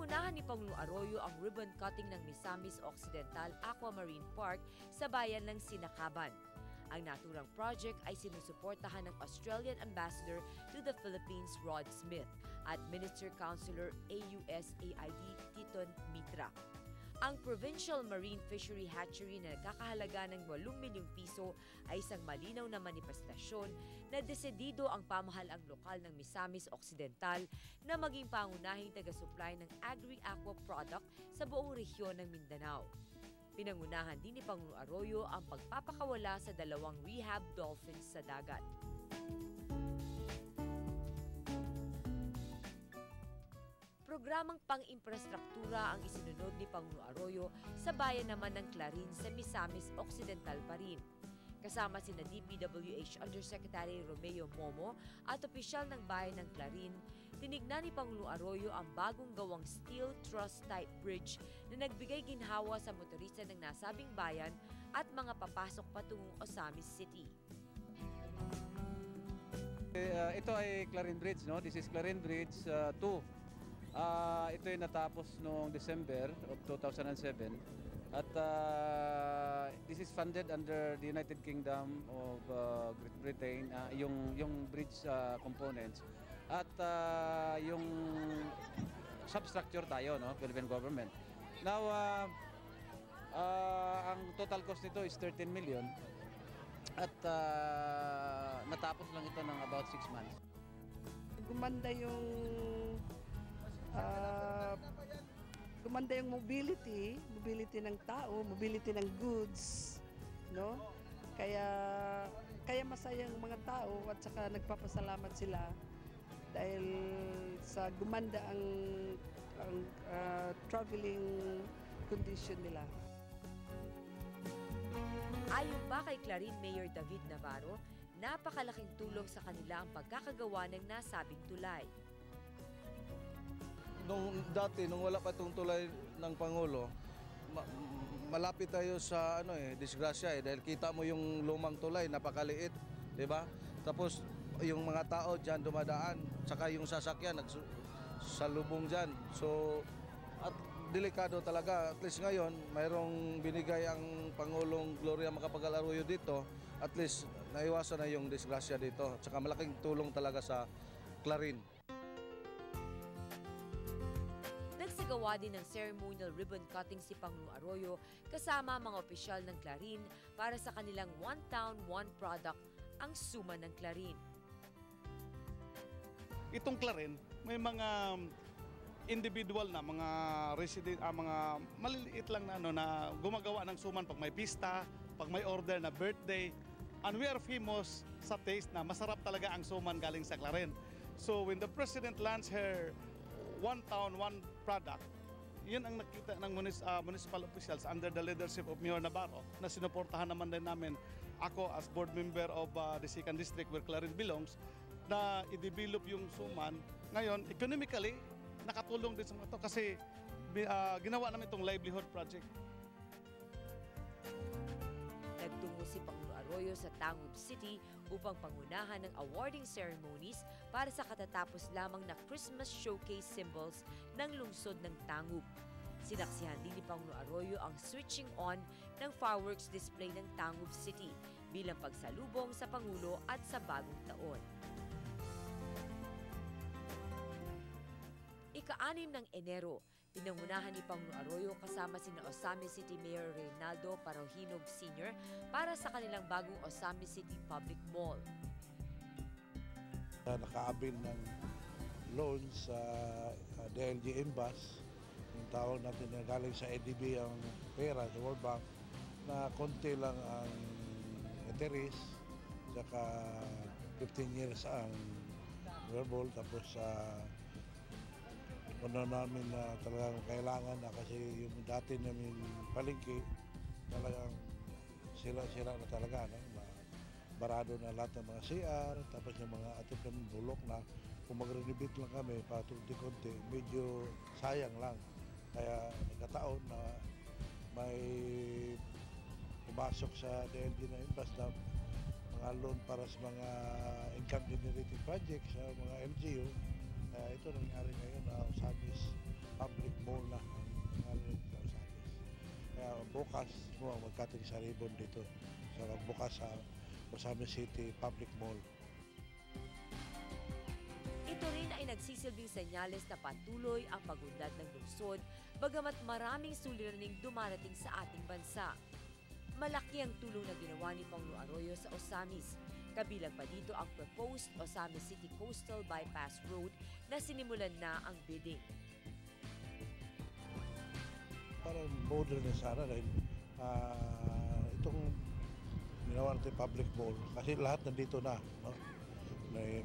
Pinangunahan ni Pangulong Arroyo ang ribbon cutting ng Misamis Occidental Aquamarine Park sa bayan ng Sinakaban. Ang naturang project ay sinusuportahan ng Australian Ambassador to the Philippines Rod Smith at Minister Councilor AUSAID Titon Mitra. Ang Provincial Marine Fishery Hatchery na nagkakahalaga ng 8 milyong piso ay isang malinaw na manifestasyon na desidido ang pamahalaang lokal ng Misamis Occidental na maging pangunahing taga-supply ng agri-aqua product sa buong rehiyon ng Mindanao. Pinangunahan din ni Pangulong Arroyo ang pagpapakawala sa 2 rehab dolphins sa dagat. Programang pang-imprastruktura ang isinunod ni Pangulong Arroyo sa bayan naman ng Clarin sa Misamis Occidental pa rin. Kasama sina DPWH Undersecretary Romeo Momo at opisyal ng bayan ng Clarin, tinignan ni Pangulong Arroyo ang bagong gawang steel truss-type bridge na nagbigay ginhawa sa motorista ng nasabing bayan at mga papasok patungong Osamis City. Ito ay Clarin Bridge, no? This is Clarin Bridge 2. Ito ay natapos noong December of 2007 at this is funded under the United Kingdom of Great Britain, yung bridge components at yung substructure tayo, no, Philippine government. Now ang total cost nito is 13 million at natapos lang ito ng about 6 months. Gumanda yung mobility ng tao, mobility ng goods, no? Kaya masayang mga tao at saka nagpapasalamat sila dahil sa gumanda ang traveling condition nila. Ayon pa kay Clarin Mayor David Navarro, napakalaking tulong sa kanila ang pagkakagawa ng nasabing tulay. Nung wala pa itong tulay ng Pangulo, malapit tayo sa disgrasya dahil kita mo yung lumang tulay, napakaliit, 'di ba? Tapos yung mga tao diyan dumadaan, saka yung sasakyan nagsalubong diyan. So at delikado talaga. At least ngayon, mayroong binigay ang Pangulong Gloria Macapagal Arroyo dito. At least naiwasan na yung disgrasya dito. Saka malaking tulong talaga sa Clarin. Nagsagawa din ng ceremonial ribbon cutting si Pangulong Arroyo kasama mga opisyal ng Clarin para sa kanilang One Town, One Product, ang Suma ng Clarin. Itong Clarin, may mga individual na mga resident, mga maliliit lang na gumagawa ng suman pag may pista, pag may order na birthday. And we are famous sa taste na masarap talaga ang suman galing sa Clarin. So when the President launched her One Town, One Product, yun ang nakita ng municipal officials under the leadership of Mayor Navarro na sinuportahan naman din namin ako as board member of the 2nd District where Clarin belongs na i-develop yung suman. Ngayon, economically, nakatulong din sa mga ito kasi ginawa namin itong livelihood project. Nagtungo si Pangulong Arroyo sa Tangub City upang pangunahan ng awarding ceremonies para sa katatapos lamang na Christmas showcase symbols ng lungsod ng Tangub. Sinaksihan din ni Pangulong Arroyo ang switching on ng fireworks display ng Tangub City bilang pagsalubong sa Pangulo at sa bagong taon. Ika-6 ng Enero, pinangunahan ni Pangulong Arroyo kasama sina Osamis City Mayor Reynaldo Parohinog Sr. para sa kanilang bagong Osamis City Public Mall. Nakaabil ng loan sa DLG Embas, yung tawag natin na galing sa ADB ang pera sa World Bank, na konti lang ang interest, saka 15 years ang verbal, tapos ano namin na talagang kailangan na kasi yung dati namin palengke talagang sira-sira na talaga, no? Barado na lahat ng mga CR, tapos yung mga atip namin bulok na kung mag-renovate lang kami patunti-kunti, medyo sayang lang. Kaya nagkataon na may pumasok sa DLG na Embas na mga loan para sa mga income generating projects sa mga LGU. Ito nangyari ngayon na Osamis Public bukas mo magkating sa ribbon dito sa bukas sa Osamis City Public Mall. Ito rin ay nagsisilbing senyales na patuloy ang pagunlad ng lungsod bagamat maraming suliraning dumarating sa ating bansa. Malaki ang tulong na ginawa ni Pangulo Arroyo sa Osamis. Kabilang pa dito ang proposed Osamis City Coastal Bypass Road na sinimulan na ang bidding. Parang modern na sana dahil itong ginawa natin public mall kasi lahat nandito na. No?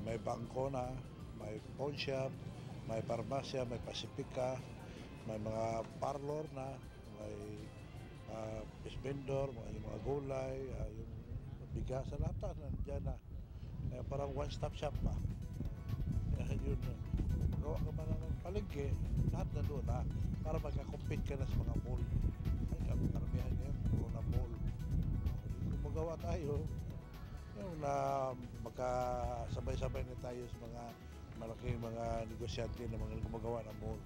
May bangko na, may pawn shop, may parmasya, may Pacifica, may mga parlor na, may fish vendor, yung mga gulay, yung bigas, lahat nandiyan na. Parang one-stop shop pa. Yun, magawa ka man ng palengke, lahat na doon na para magkakompete ka na sa mga mall. Ay, ang karamihan niya, puro na mall. Kung magawa tayo, yung na magkasabay-sabay na tayo sa mga malaking mga negosyante na mga gumagawa ng mall.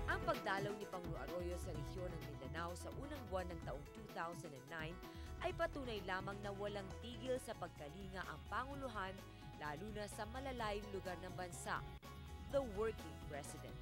Ang pagdalaw ni Pangulo Arroyo sa rehiyon ng Mindanao sa unang buwan ng taong 2009 ay patunay lamang na walang tigil sa pagkalinga ang Panguluhan lalo na sa malalayong lugar ng bansa, the working president.